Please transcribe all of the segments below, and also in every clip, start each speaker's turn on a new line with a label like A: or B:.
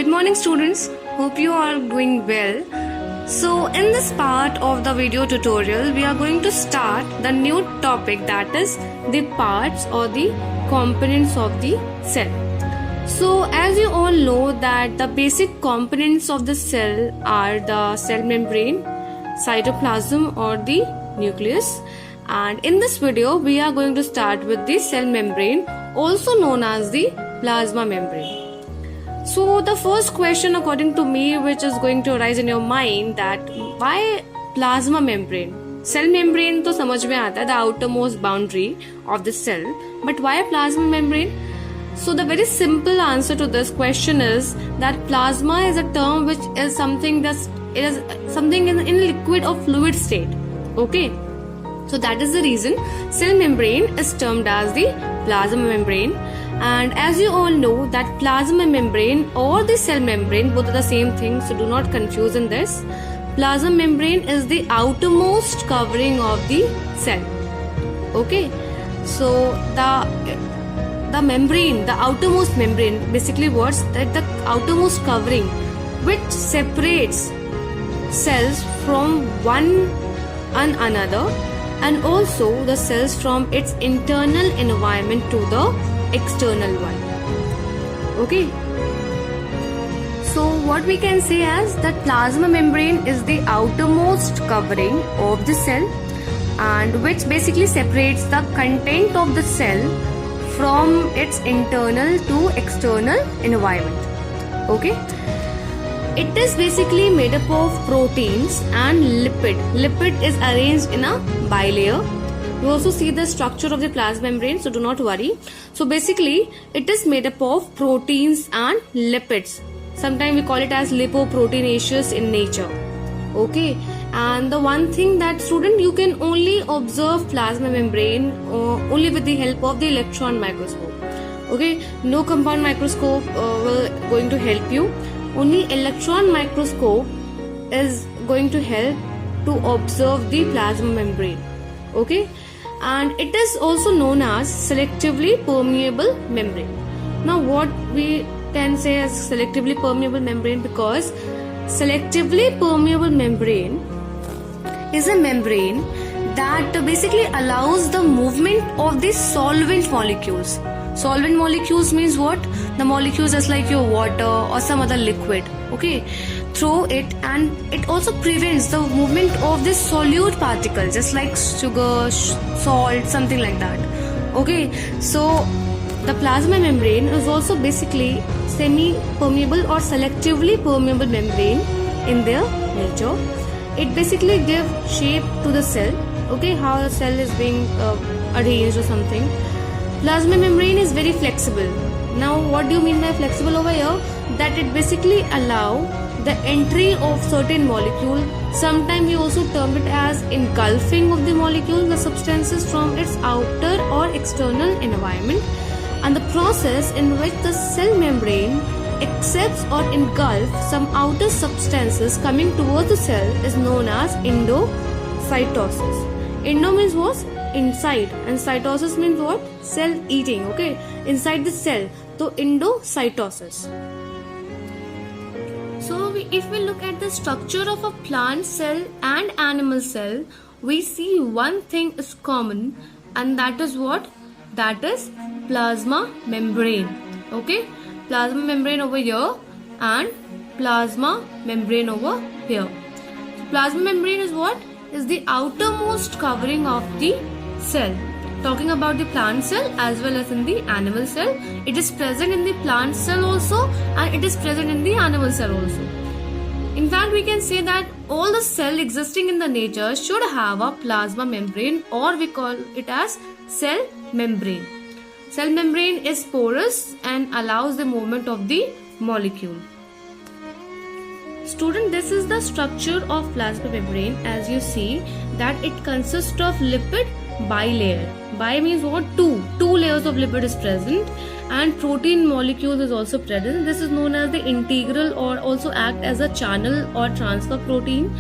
A: Good morning students, hope you are doing well. So in this part of the video tutorial, we are going to start the new topic, that is the parts or the components of the cell. So as you all know that the basic components of the cell are the cell membrane, cytoplasm or the nucleus. And in this video, we are going to start with the cell membrane, also known as the plasma membrane. So the first question according to me which is going to arise in your mind, that why plasma membrane? Cell membrane तो समझ में आता है, the outermost boundary of the cell, but why plasma membrane? So the very simple answer to this question is that plasma is a term which is something in liquid or fluid state. Okay, so that is the reason cell membrane is termed as the plasma membrane. And as you all know that plasma membrane or the cell membrane, both are the same thing, so do not confuse in this. Plasma membrane is the outermost covering of the cell. Okay, so the membrane, the outermost membrane, basically what's that? The outermost covering which separates cells from one and another, and also the cells from its internal environment to the external one. Okay, so what we can say as that plasma membrane is the outermost covering of the cell, and which basically separates the content of the cell from its internal to external environment. Okay, it is basically made up of proteins and lipid is arranged in a bilayer. You also see the structure of the plasma membrane, so do not worry. So basically it is made up of proteins and lipids. Sometimes we call it as lipoproteinaceous in nature. Okay, and the one thing that student, you can only observe plasma membrane only with the help of the electron microscope. Okay, no compound microscope will going to help you. Only electron microscope is going to help to observe the plasma membrane. Okay, and it is also known as selectively permeable membrane. Now what we can say as selectively permeable membrane, because selectively permeable membrane is a membrane that basically allows the movement of the solvent molecules. Solvent molecules means what? The molecules just like your water or some other liquid, okay, through it, and it also prevents the movement of the solute particles just like sugar, salt, something like that. Okay, so the plasma membrane is also basically semi-permeable or selectively permeable membrane in their nature. It basically gives shape to the cell, okay, how the cell is being arranged or something. Plasma membrane is very flexible. Now what do you mean by flexible over here? That it basically allow the entry of certain molecule. Sometimes we also term it as engulfing of the molecule, the substances from its outer or external environment, and the process in which the cell membrane accepts or engulfs some outer substances coming towards the cell is known as endocytosis. Endo means what? Inside, and cytosis means what? Cell eating. Okay, inside the cell, so endocytosis. So if we look at the structure of a plant cell and animal cell, we see one thing is common, and that is what? That is plasma membrane. Okay, plasma membrane over here and plasma membrane over here. So plasma membrane is what? Is the outermost covering of the cell. Talking about the plant cell as well as in the animal cell, it is present in the plant cell also, and it is present in the animal cell also. In fact, we can say that all the cell existing in the nature should have a plasma membrane, or we call it as cell membrane. Cell membrane is porous and allows the movement of the molecule. Student, this is the structure of plasma membrane. As you see that it consists of lipid bilayer. Bi means what? Two layers of lipid is present, and protein molecules is also present. This is known as the integral, or also act as a channel or transfer protein.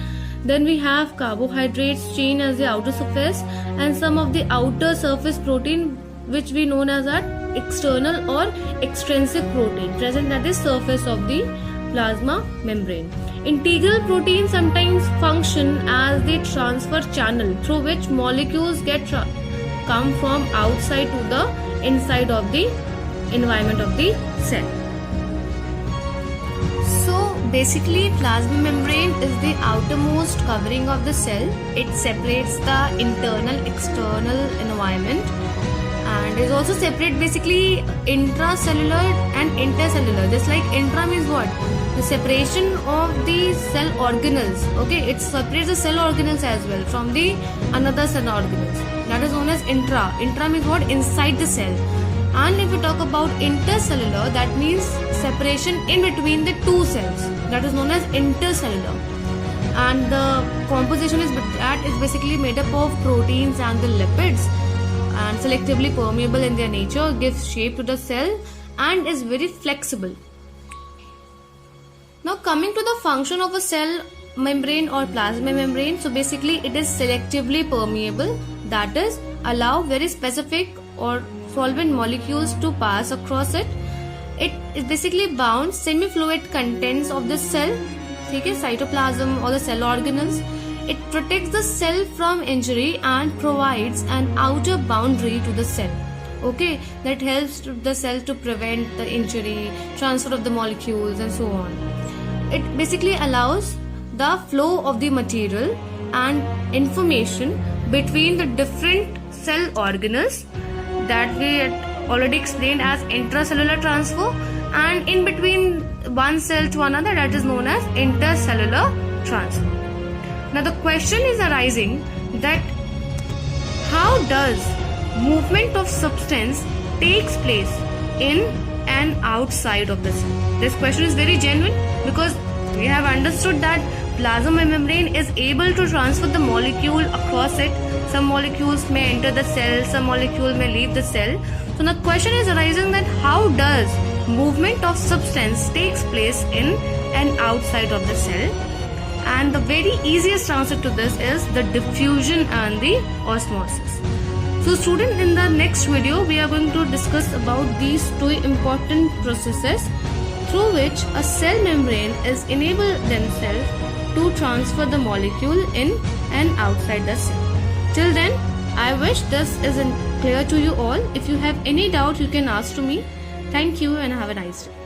A: Then we have carbohydrates chain as the outer surface, and some of the outer surface protein which we known as our external or extrinsic protein present at the surface of the plasma membrane. Integral proteins sometimes function as the transfer channel through which molecules come from outside to the inside of the environment of the cell. So basically, plasma membrane is the outermost covering of the cell. It separates the internal external environment and is also separate basically intracellular and intercellular. Just like intra means what? The separation of the cell organelles. Okay, it separates the cell organelles as well from the another cell organelles. That is known as intra. Intra means what? Inside the cell. And if we talk about intercellular, that means separation in between the two cells. That is known as intercellular. And the composition is basically made up of proteins and the lipids, and selectively permeable in their nature, gives shape to the cell and is very flexible. Now coming to the function of a cell membrane or plasma membrane, so basically it is selectively permeable, that is allow very specific or solvent molecules to pass across it. It is basically bound semi-fluid contents of the cell, okay, cytoplasm or the cell organelles. It protects the cell from injury and provides an outer boundary to the cell. Okay, that helps the cell to prevent the injury, transfer of the molecules and so on. It basically allows the flow of the material and information between the different cell organelles that we had already explained as intracellular transfer, and in between one cell to another, that is known as intercellular transfer. Now the question is arising that how does movement of substance takes place in and outside of the cell? This question is very genuine because we have understood that plasma membrane is able to transfer the molecule across it. Some molecules may enter the cell, some molecule may leave the cell. So the question is arising that how does movement of substance takes place in and outside of the cell? And the very easiest answer to this is the diffusion and the osmosis. So student, in the next video we are going to discuss about these two important processes through which a cell membrane is enabled themselves to transfer the molecule in and outside the cell. Till then, I wish this is clear to you all. If you have any doubt, you can ask to me. Thank you and have a nice day.